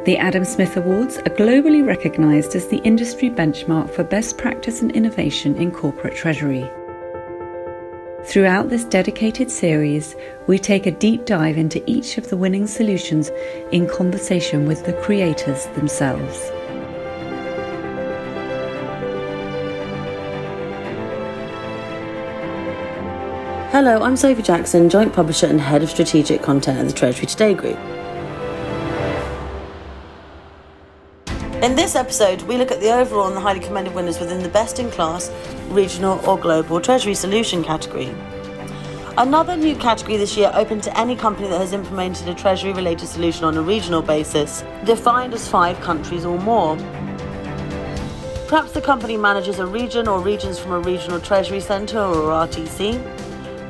The Adam Smith Awards are globally recognised as the industry benchmark for best practice and innovation in corporate treasury. Throughout this dedicated series, we take a deep dive into each of the winning solutions in conversation with the creators themselves. Hello, I'm Sophie Jackson, Joint Publisher and Head of Strategic Content at the Treasury Today Group. In this episode, we look at the overall and the highly commended winners within the best-in-class, regional or global Treasury solution category. Another new category this year open to any company that has implemented a Treasury-related solution on a regional basis, defined as 5 countries or more. Perhaps the company manages a region or regions from a regional Treasury Centre or RTC.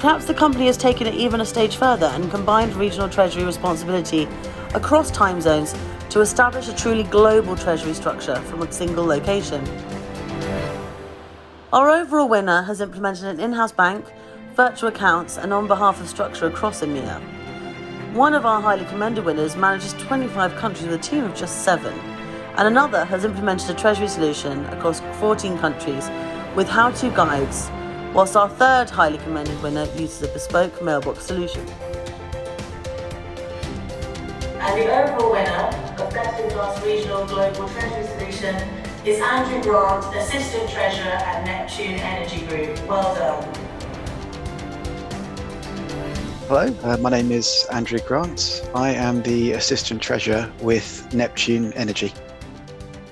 Perhaps the company has taken it even a stage further and combined regional Treasury responsibility across time zones to establish a truly global Treasury structure from a single location. Our overall winner has implemented an in-house bank, virtual accounts, and on behalf of structure across EMEA. One of our highly commended winners manages 25 countries with a team of just 7, and another has implemented a Treasury solution across 14 countries with how-to guides, whilst our third highly commended winner uses a bespoke mailbox solution. And the overall winner of Best in Class Regional Global Treasury Solution is Andrew Grant, Assistant Treasurer at Neptune Energy Group. Well done. Hello, my name is Andrew Grant. I am the Assistant Treasurer with Neptune Energy.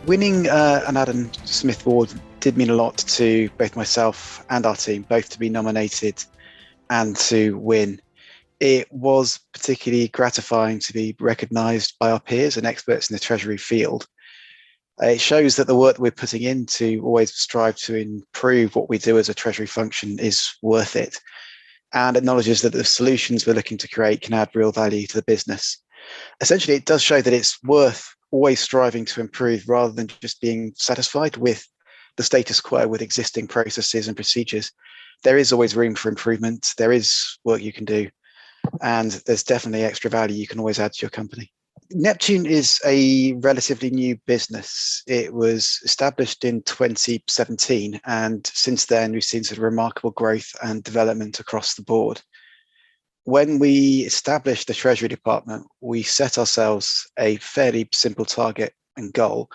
Winning an Adam Smith Award did mean a lot to both myself and our team, both to be nominated and to win. It was particularly gratifying to be recognised by our peers and experts in the Treasury field. It shows that the work that we're putting in to always strive to improve what we do as a Treasury function is worth it, and acknowledges that the solutions we're looking to create can add real value to the business. Essentially, it does show that it's worth always striving to improve rather than just being satisfied with the status quo with existing processes and procedures. There is always room for improvement. There is work you can do, and there's definitely extra value you can always add to your company. Neptune is a relatively new business. It was established in 2017, and since then we've seen sort of remarkable growth and development across the board. When we established the Treasury Department, we set ourselves a fairly simple target and goal,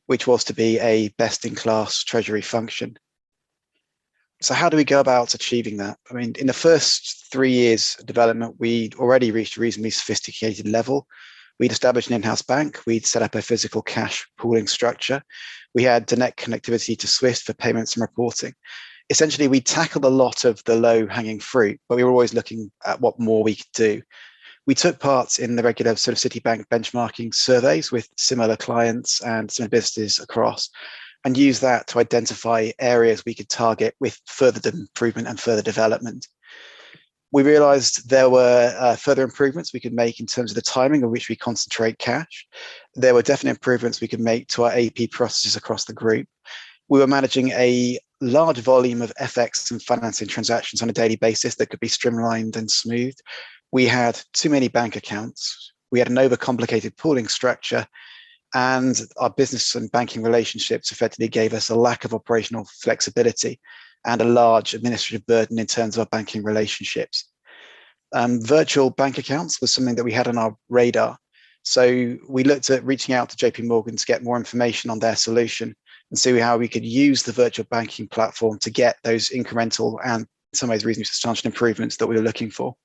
which was to be a best-in-class Treasury function. So how do we go about achieving that? I mean, in the first 3 years of development, we'd already reached a reasonably sophisticated level. We'd established an in-house bank. We'd set up a physical cash pooling structure. We had direct connectivity to Swift for payments and reporting. Essentially, we tackled a lot of the low-hanging fruit, but we were always looking at what more we could do. We took part in the regular sort of Citibank benchmarking surveys with similar clients and similar businesses across, and use that to identify areas we could target with further improvement and further development. We realized there were further improvements we could make in terms of the timing of which we concentrate cash. There were definite improvements we could make to our AP processes across the group. We were managing a large volume of FX and financing transactions on a daily basis that could be streamlined and smoothed. We had too many bank accounts. We had an overcomplicated pooling structure, and our business and banking relationships effectively gave us a lack of operational flexibility and a large administrative burden in terms of our banking relationships. Virtual bank accounts was something that we had on our radar. So we looked at reaching out to JP Morgan to get more information on their solution and see how we could use the virtual banking platform to get those incremental and in some ways reasonably substantial improvements that we were looking for.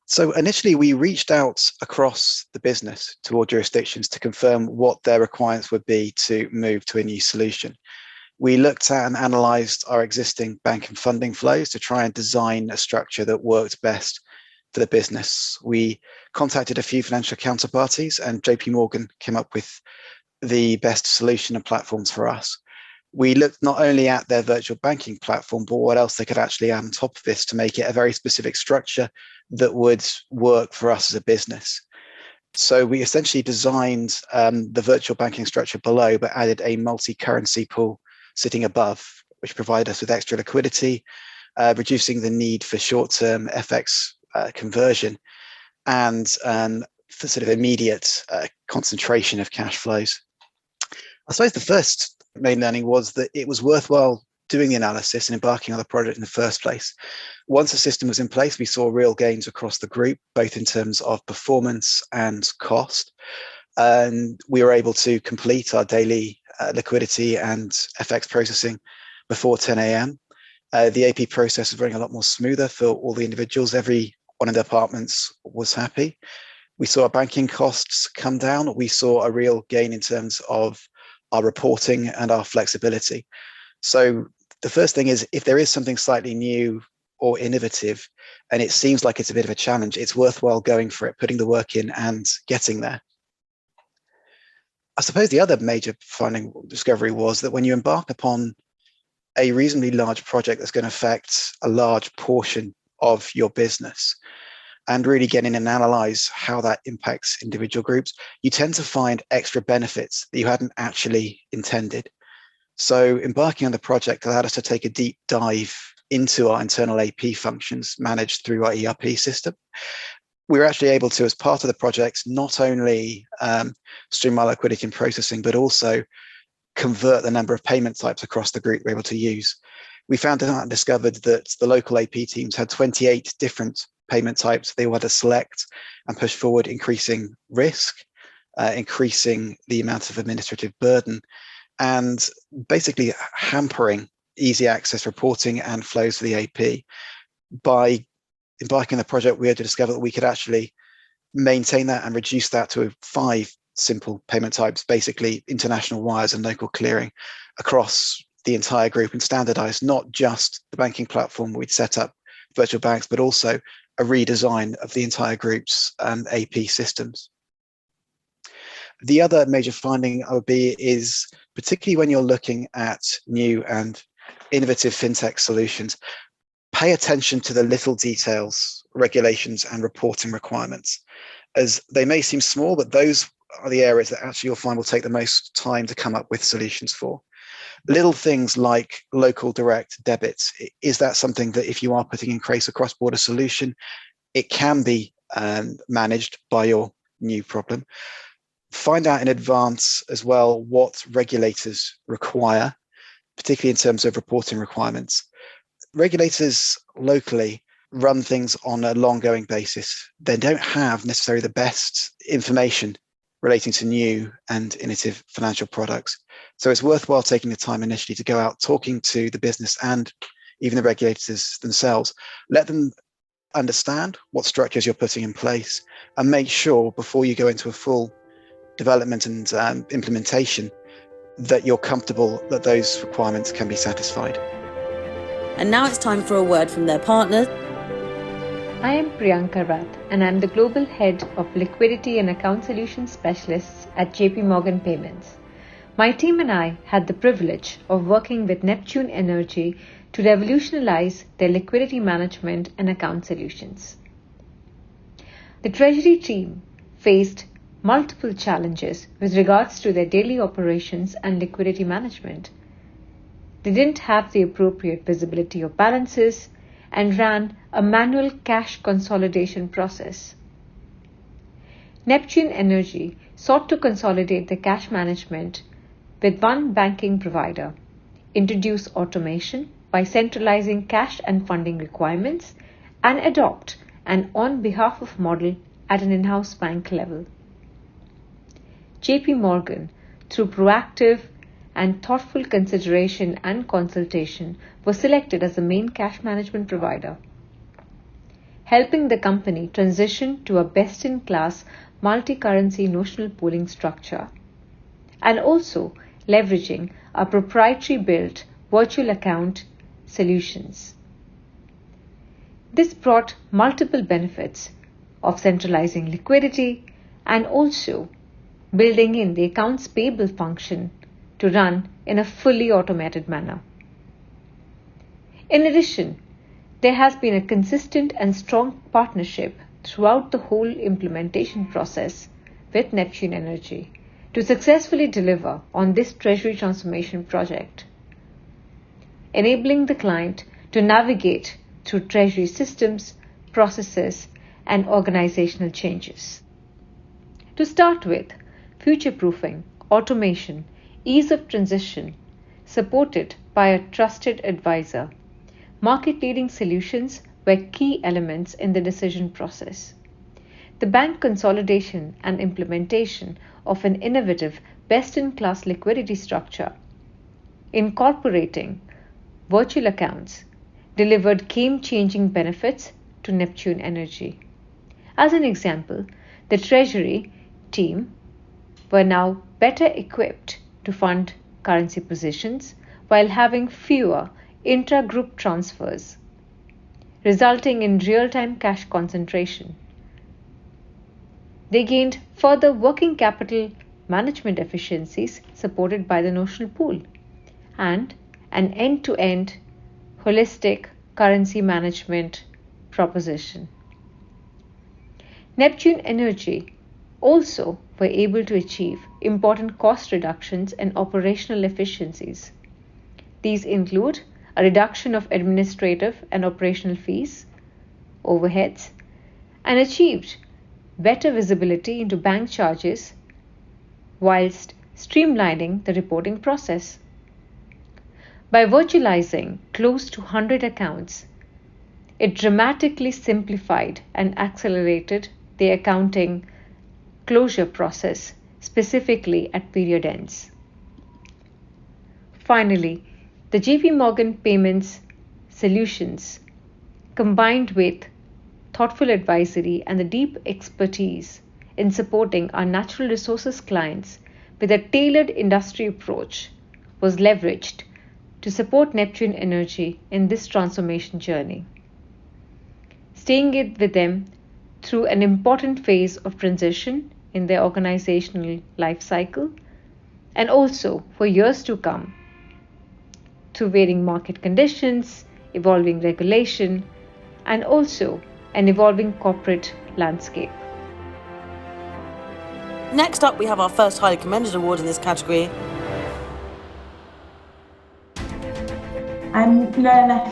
So initially, we reached out across the business to all jurisdictions to confirm what their requirements would be to move to a new solution. We looked at and analysed our existing bank and funding flows to try and design a structure that worked best for the business. We contacted a few financial counterparties, and JP Morgan came up with the best solution and platforms for us. We looked not only at their virtual banking platform, but what else they could actually add on top of this to make it a very specific structure that would work for us as a business. So we essentially designed the virtual banking structure below, but added a multi-currency pool sitting above, which provided us with extra liquidity, reducing the need for short-term FX conversion, and for sort of immediate concentration of cash flows. I suppose the first main learning was that it was worthwhile doing the analysis and embarking on the project in the first place. Once the system was in place, we saw real gains across the group, both in terms of performance and cost. And we were able to complete our daily liquidity and FX processing before 10 a.m. The AP process was running a lot more smoother for all the individuals. Every one of the departments was happy. We saw our banking costs come down. We saw a real gain in terms of our reporting and our flexibility. So the first thing is, if there is something slightly new or innovative, and it seems like it's a bit of a challenge, it's worthwhile going for it, putting the work in and getting there. I suppose the other major discovery was that when you embark upon a reasonably large project that's going to affect a large portion of your business and really get in and analyze how that impacts individual groups, you tend to find extra benefits that you hadn't actually intended. So embarking on the project allowed us to take a deep dive into our internal AP functions managed through our ERP system. We were actually able to, as part of the project, not only streamline liquidity and processing, but also convert the number of payment types across the group we're able to use. We found out and discovered that the local AP teams had 28 different payment types they had to select and push forward, increasing risk, increasing the amount of administrative burden, and basically hampering easy access reporting and flows for the AP. By embarking on the project, we had to discover that we could actually maintain that and reduce that to 5 simple payment types, basically international wires and local clearing across the entire group, and standardize not just the banking platform we'd set up, virtual banks, but also a redesign of the entire group's AP systems. The other major finding is, particularly when you're looking at new and innovative fintech solutions, pay attention to the little details, regulations, and reporting requirements, as they may seem small, but those are the areas that actually you'll find will take the most time to come up with solutions for. Little things like local direct debits. Is that something that, if you are putting in place a cross-border solution, it can be managed by your new problem? Find out in advance as well what regulators require, particularly in terms of reporting requirements. Regulators locally run things on a long-going basis. They don't have necessarily the best information relating to new and innovative financial products. So it's worthwhile taking the time initially to go out, talking to the business and even the regulators themselves. Let them understand what structures you're putting in place, and make sure before you go into a full development and implementation that you're comfortable that those requirements can be satisfied. And now it's time for a word from their partner. I am Priyanka Rath, and I'm the Global Head of Liquidity and Account Solutions Specialists at JP Morgan Payments. My team and I had the privilege of working with Neptune Energy to revolutionize their liquidity management and account solutions. The Treasury team faced multiple challenges with regards to their daily operations and liquidity management. They didn't have the appropriate visibility of balances and ran a manual cash consolidation process. Neptune Energy sought to consolidate the cash management with one banking provider, introduce automation by centralizing cash and funding requirements, and adopt an on-behalf-of model at an in-house bank level. JP Morgan, through proactive and thoughtful consideration and consultation, was selected as the main cash management provider, helping the company transition to a best-in-class multi-currency notional pooling structure, and also leveraging our proprietary built virtual account solutions. This brought multiple benefits of centralizing liquidity and also building in the accounts payable function to run in a fully automated manner. In addition, there has been a consistent and strong partnership throughout the whole implementation process with Neptune Energy to successfully deliver on this Treasury transformation project, enabling the client to navigate through Treasury systems, processes, and organizational changes. To start with, future-proofing, automation, ease of transition, supported by a trusted advisor. Market-leading solutions were key elements in the decision process. The bank consolidation and implementation of an innovative, best-in-class liquidity structure, incorporating virtual accounts, delivered game-changing benefits to Neptune Energy. As an example, the Treasury team were now better equipped to fund currency positions while having fewer intra-group transfers, resulting in real-time cash concentration. They gained further working capital management efficiencies supported by the notional pool and an end-to-end holistic currency management proposition. Neptune Energy also were able to achieve important cost reductions and operational efficiencies. These include a reduction of administrative and operational fees, overheads, and achieved better visibility into bank charges whilst streamlining the reporting process. By virtualizing close to 100 accounts, it dramatically simplified and accelerated the accounting closure process, specifically at period ends. Finally, the JP Morgan Payments Solutions, combined with thoughtful advisory and the deep expertise in supporting our natural resources clients with a tailored industry approach, was leveraged to support Neptune Energy in this transformation journey. Staying with them through an important phase of transition in their organizational life cycle, and also for years to come, through varying market conditions, evolving regulation, and also an evolving corporate landscape. Next up, we have our first highly commended award in this category. I'm Lorena.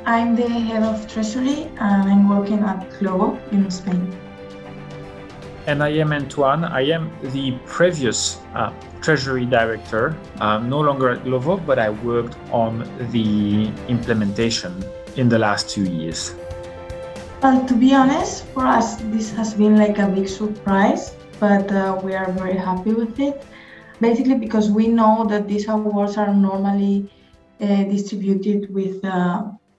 I'm the head of Treasury and I'm working at Glovo in Spain. And I am Antoine. I am the previous Treasury Director, no longer at Glovo, but I worked on the implementation in the last 2 years. Well, to be honest, for us, this has been like a big surprise, but we are very happy with it. Basically, because we know that these awards are normally distributed with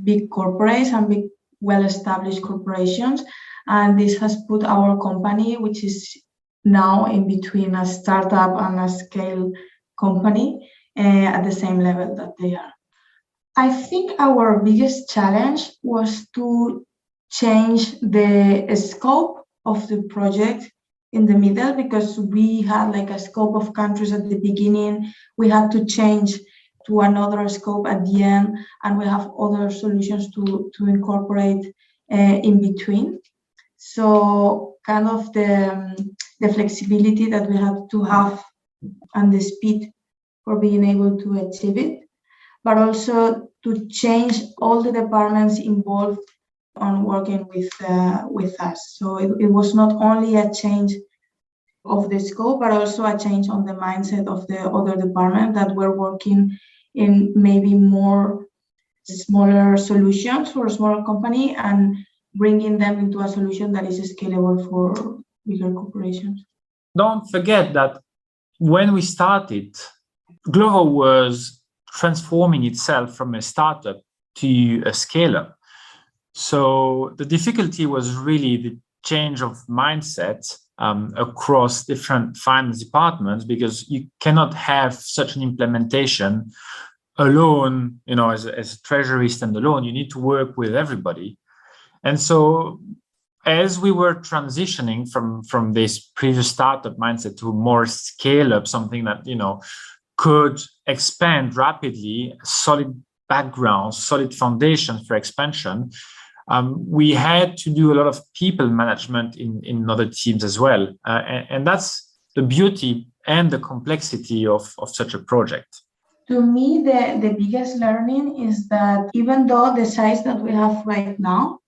big corporates and big well-established corporations. And this has put our company, which is now in between a startup and a scale company, at the same level that they are. I think our biggest challenge was to change the scope of the project in the middle, because we had like a scope of countries at the beginning. We had to change to another scope at the end, and we have other solutions to incorporate in between. So kind of the flexibility that we have to have and the speed for being able to achieve it, but also to change all the departments involved on working with us. So it was not only a change of the scope, but also a change on the mindset of the other department that were working in maybe more smaller solutions for a smaller company and bringing them into a solution that is scalable for bigger corporations. Don't forget that when we started, Glovo was transforming itself from a startup to a scale-up. So the difficulty was really the change of mindset across different finance departments, because you cannot have such an implementation alone, as a treasury standalone. You need to work with everybody. And so as we were transitioning from this previous startup mindset to more scale up, something that, could expand rapidly, solid background, solid foundations for expansion, we had to do a lot of people management in other teams as well. And that's the beauty and the complexity of such a project. To me, the biggest learning is that even though the size that we have right now,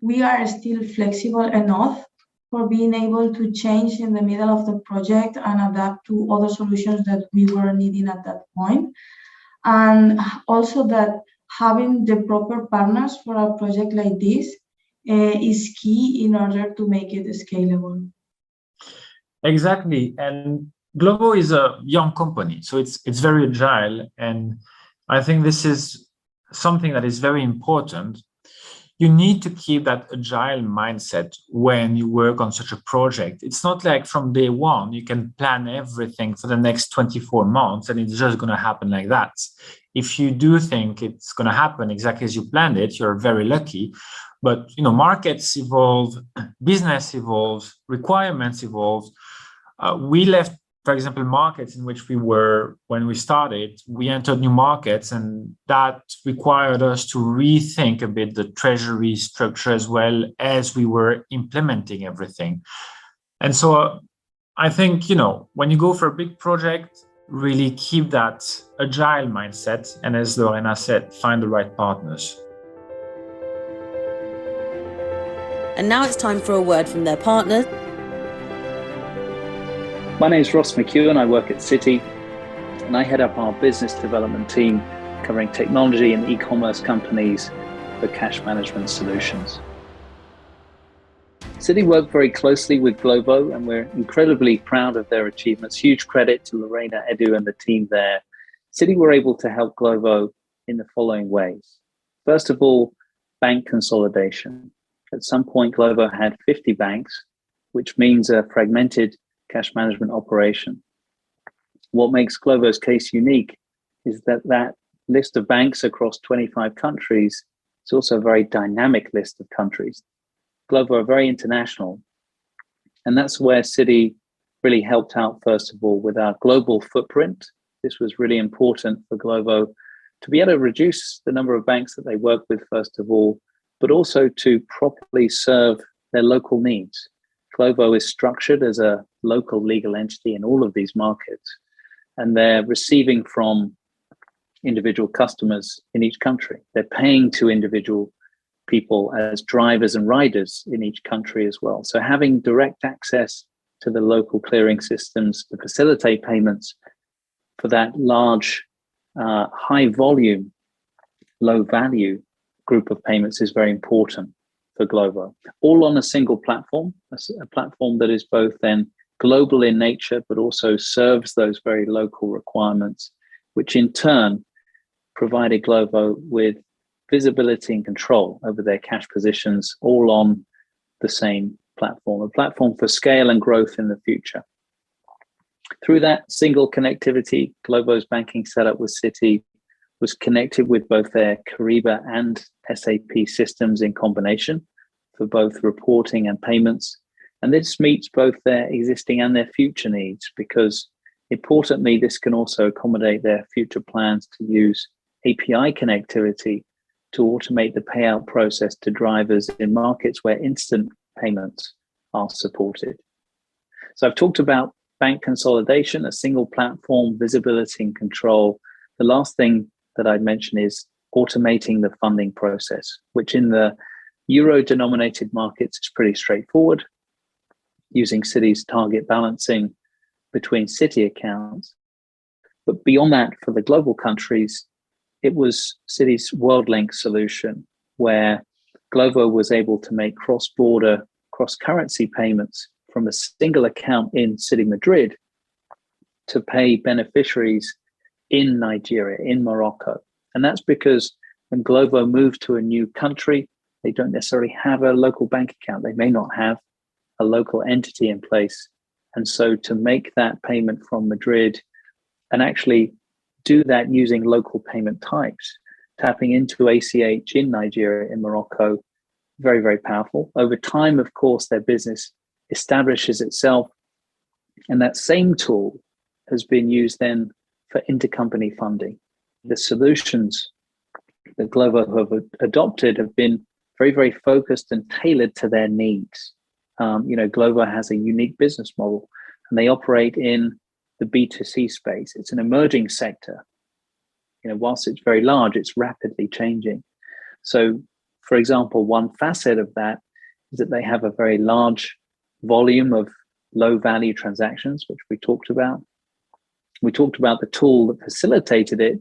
we are still flexible enough for being able to change in the middle of the project and adapt to other solutions that we were needing at that point. And also that having the proper partners for a project like this is key in order to make it scalable. Exactly. And Glovo is a young company, so it's very agile. And I think this is something that is very important. You need to keep that agile mindset when you work on such a project. It's not like from day one, you can plan everything for the next 24 months and it's just going to happen like that. If you do think it's going to happen exactly as you planned it, you're very lucky. But, markets evolve, business evolves, requirements evolve. We left, for example, markets in which we were when we started. We entered new markets, and that required us to rethink a bit the treasury structure as well as we were implementing everything. And so I think, when you go for a big project, really keep that agile mindset. And as Lorena said, find the right partners. And now it's time for a word from their partners. My name is McEwan. I work at Citi, and I head up our business development team covering technology and e-commerce companies for cash management solutions. Citi worked very closely with Glovo, and we're incredibly proud of their achievements. Huge credit to Lorena, Edu, and the team there. Citi were able to help Glovo in the following ways. First of all, bank consolidation. At some point, Glovo had 50 banks, which means a fragmented cash management operation. What makes Glovo's case unique is that list of banks across 25 countries is also a very dynamic list of countries. Glovo are very international, and that's where Citi really helped out, first of all, with our global footprint. This was really important for Glovo to be able to reduce the number of banks that they work with, first of all, but also to properly serve their local needs. Glovo is structured as a local legal entity in all of these markets, and they're receiving from individual customers in each country. They're paying to individual people as drivers and riders in each country as well. So having direct access to the local clearing systems to facilitate payments for that large, high volume, low value group of payments is very important for Glovo. All on a single platform, a platform that is both then global in nature, but also serves those very local requirements, which in turn provided Glovo with visibility and control over their cash positions, all on the same platform, a platform for scale and growth in the future. Through that single connectivity, Glovo's banking setup with Citi was connected with both their Kyriba and SAP systems in combination for both reporting and payments. And this meets both their existing and their future needs, because importantly, this can also accommodate their future plans to use API connectivity to automate the payout process to drivers in markets where instant payments are supported. So I've talked about bank consolidation, a single platform, visibility and control. The last thing that I'd mention is automating the funding process, which in the euro-denominated markets is pretty straightforward, using Citi's target balancing between Citi accounts. But beyond that, for the global countries, it was Citi's WorldLink solution, where Glovo was able to make cross-border, cross-currency payments from a single account in Citi Madrid to pay beneficiaries in Nigeria, in Morocco. And that's because when Glovo moved to a new country, they don't necessarily have a local bank account. They may not have a local entity in place. And so to make that payment from Madrid and actually do that using local payment types, tapping into ACH in Nigeria, in Morocco, very, very powerful. Over time, of course, their business establishes itself. And that same tool has been used then for intercompany funding. The solutions that Glovo have adopted have been very, very focused and tailored to their needs. Glovo has a unique business model, and they operate in the B2C space. It's an emerging sector. Whilst it's very large, it's rapidly changing. So, for example, one facet of that is that they have a very large volume of low value transactions, which we talked about. We talked about the tool that facilitated it,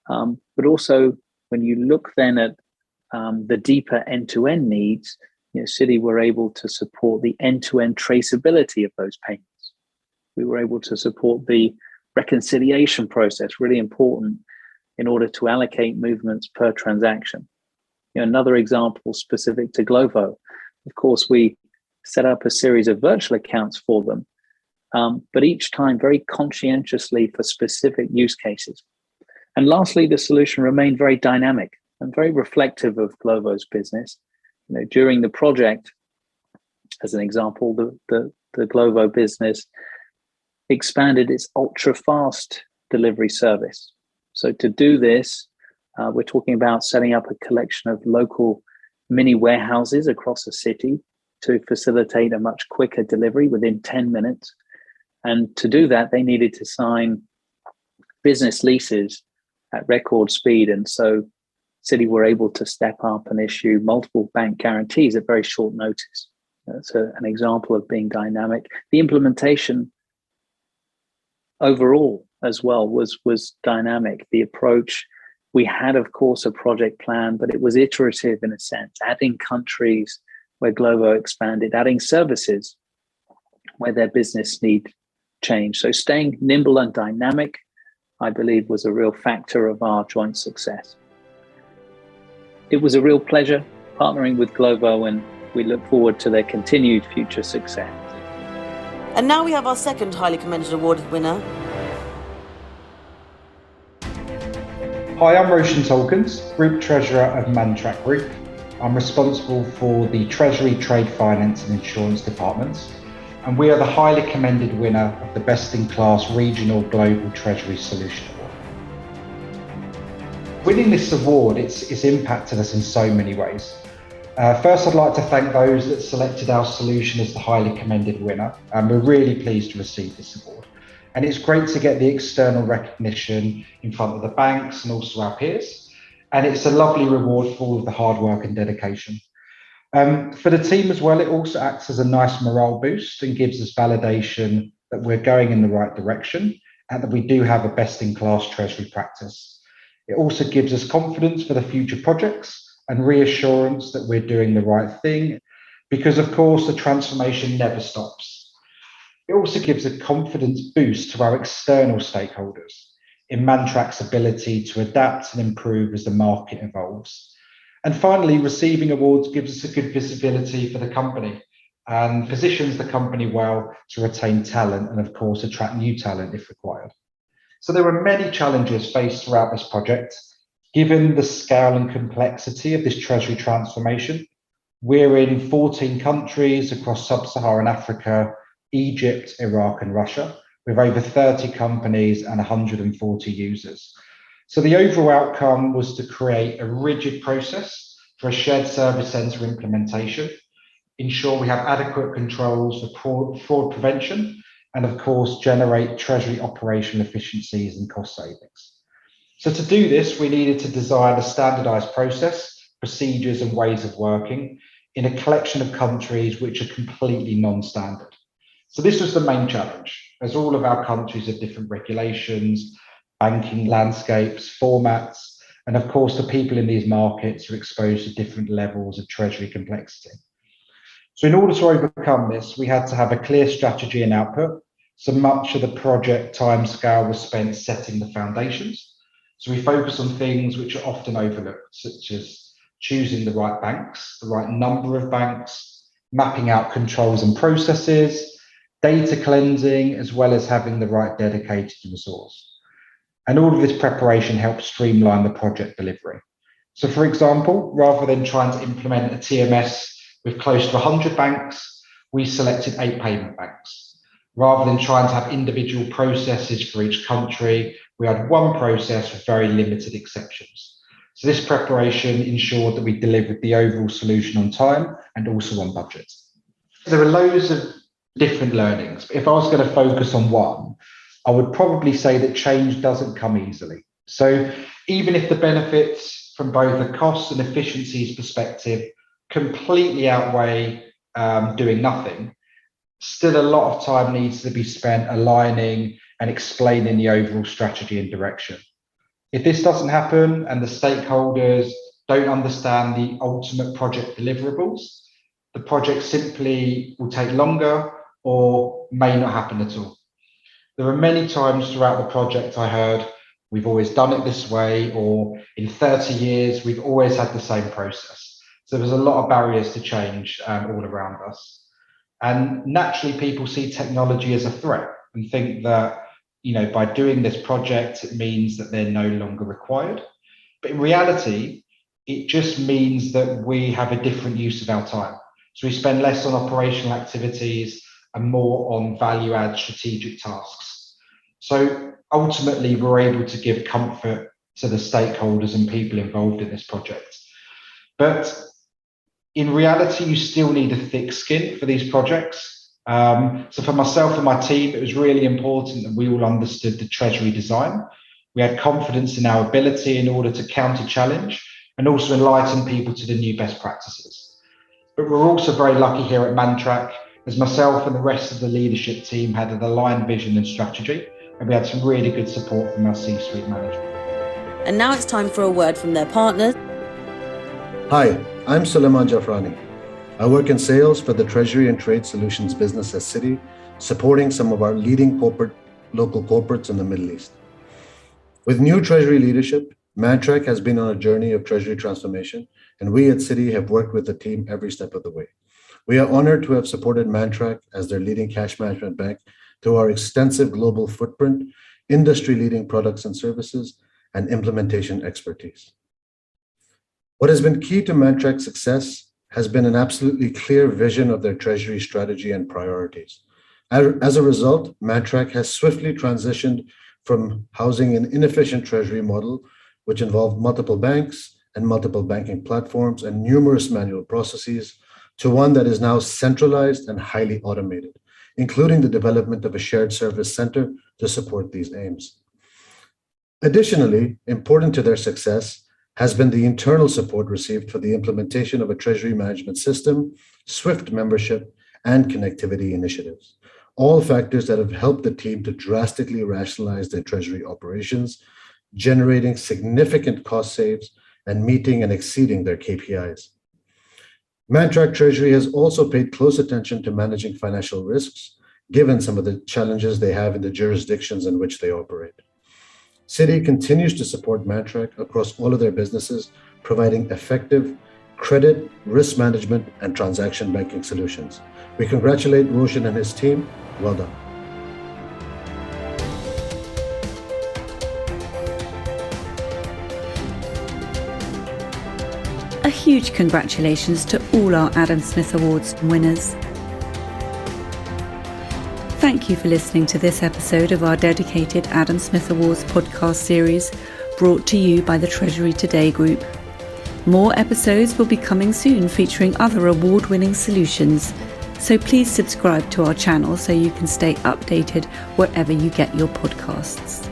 but also when you look then at the deeper end-to-end needs, Citi were able to support the end-to-end traceability of those payments. We were able to support the reconciliation process, really important in order to allocate movements per transaction. Another example specific to Glovo, of course, we set up a series of virtual accounts for them, but each time very conscientiously for specific use cases. And lastly, the solution remained very dynamic and very reflective of Glovo's business. During the project, as an example, the Glovo business expanded its ultra-fast delivery service. So to do this, we're talking about setting up a collection of local mini warehouses across a city to facilitate a much quicker delivery within 10 minutes. And to do that, they needed to sign business leases at record speed. And so Citi were able to step up and issue multiple bank guarantees at very short notice. That's an example of being dynamic. The implementation overall as well was dynamic. The approach, we had, of course, a project plan, but it was iterative in a sense, adding countries where Glovo expanded, adding services where their business need change. So staying nimble and dynamic, I believe, was a real factor of our joint success. It was a real pleasure partnering with Glovo, and we look forward to their continued future success. And now we have our second highly commended awarded winner. Hi, I'm Roshun Tulkens, Group Treasurer of Mantrac Group. I'm responsible for the Treasury, Trade Finance and Insurance departments, and we are the highly commended winner of the Best in Class Regional Global Treasury Solution Award. Winning this award, it's impacted us in so many ways. First, I'd like to thank those that selected our solution as the highly commended winner, and we're really pleased to receive this award. And it's great to get the external recognition in front of the banks and also our peers. And it's a lovely reward for all of the hard work and dedication. For the team as well, it also acts as a nice morale boost and gives us validation that we're going in the right direction and that we do have a best-in-class treasury practice. It also gives us confidence for the future projects and reassurance that we're doing the right thing, because of course the transformation never stops. It also gives a confidence boost to our external stakeholders in Mantrac's ability to adapt and improve as the market evolves. And finally, receiving awards gives us a good visibility for the company and positions the company well to retain talent and of course attract new talent if required. So there were many challenges faced throughout this project. Given the scale and complexity of this treasury transformation, we're in 14 countries across sub-Saharan Africa, Egypt, Iraq and Russia, with over 30 companies and 140 users. So the overall outcome was to create a rigid process for a shared service center implementation, ensure we have adequate controls for fraud prevention, and of course, generate treasury operational efficiencies and cost savings. So to do this, we needed to design a standardized process, procedures and ways of working in a collection of countries which are completely non-standard. So this was the main challenge, as all of our countries have different regulations, banking landscapes, formats, and of course the people in these markets are exposed to different levels of treasury complexity. So in order to overcome this, we had to have a clear strategy and output. So much of the project timescale was spent setting the foundations. So we focus on things which are often overlooked, such as choosing the right banks, the right number of banks, mapping out controls and processes, data cleansing, as well as having the right dedicated resource. And all of this preparation helps streamline the project delivery. So for example, rather than trying to implement a TMS with close to 100 banks, we selected 8 payment banks. Rather than trying to have individual processes for each country, we had one process with very limited exceptions. So this preparation ensured that we delivered the overall solution on time and also on budget. There are loads of different learnings, but if I was going to focus on one, I would probably say that change doesn't come easily. So even if the benefits from both a cost and efficiencies perspective completely outweigh doing nothing, still a lot of time needs to be spent aligning and explaining the overall strategy and direction. If this doesn't happen and the stakeholders don't understand the ultimate project deliverables, the project simply will take longer or may not happen at all. There are many times throughout the project I heard, we've always done it this way, or in 30 years, we've always had the same process. So there's a lot of barriers to change all around us. And naturally, people see technology as a threat and think that, by doing this project, it means that they're no longer required. But in reality, it just means that we have a different use of our time. So we spend less on operational activities and more on value-add strategic tasks. So ultimately, we're able to give comfort to the stakeholders and people involved in this project. But in reality, you still need a thick skin for these projects. So for myself and my team, it was really important that we all understood the Treasury design. We had confidence in our ability in order to counter-challenge and also enlighten people to the new best practices. But we're also very lucky here at Mantrac, as myself and the rest of the leadership team had an aligned vision and strategy, and we had some really good support from our C-suite management. And now it's time for a word from their partners. Hi, I'm Suleman Jafrani. I work in sales for the Treasury and Trade Solutions business at Citi, supporting some of our leading local corporates in the Middle East. With new Treasury leadership, Mantrac has been on a journey of Treasury transformation, and we at Citi have worked with the team every step of the way. We are honored to have supported Mantrac as their leading cash management bank through our extensive global footprint, industry-leading products and services, and implementation expertise. What has been key to Mantrac's success has been an absolutely clear vision of their Treasury strategy and priorities. As a result, Mantrac has swiftly transitioned from housing an inefficient Treasury model, which involved multiple banks and multiple banking platforms and numerous manual processes, to one that is now centralized and highly automated, including the development of a shared service center to support these aims. Additionally, important to their success has been the internal support received for the implementation of a Treasury management system, SWIFT membership, and connectivity initiatives, all factors that have helped the team to drastically rationalize their Treasury operations, generating significant cost saves and meeting and exceeding their KPIs. Mantrac Treasury has also paid close attention to managing financial risks, given some of the challenges they have in the jurisdictions in which they operate. Citi continues to support Mantrac across all of their businesses, providing effective credit, risk management, and transaction banking solutions. We congratulate Roshun and his team. Well done. A huge congratulations to all our Adam Smith Awards winners. Thank you for listening to this episode of our dedicated Adam Smith Awards podcast series, brought to you by the Treasury Today Group. More episodes will be coming soon featuring other award-winning solutions, so please subscribe to our channel so you can stay updated wherever you get your podcasts.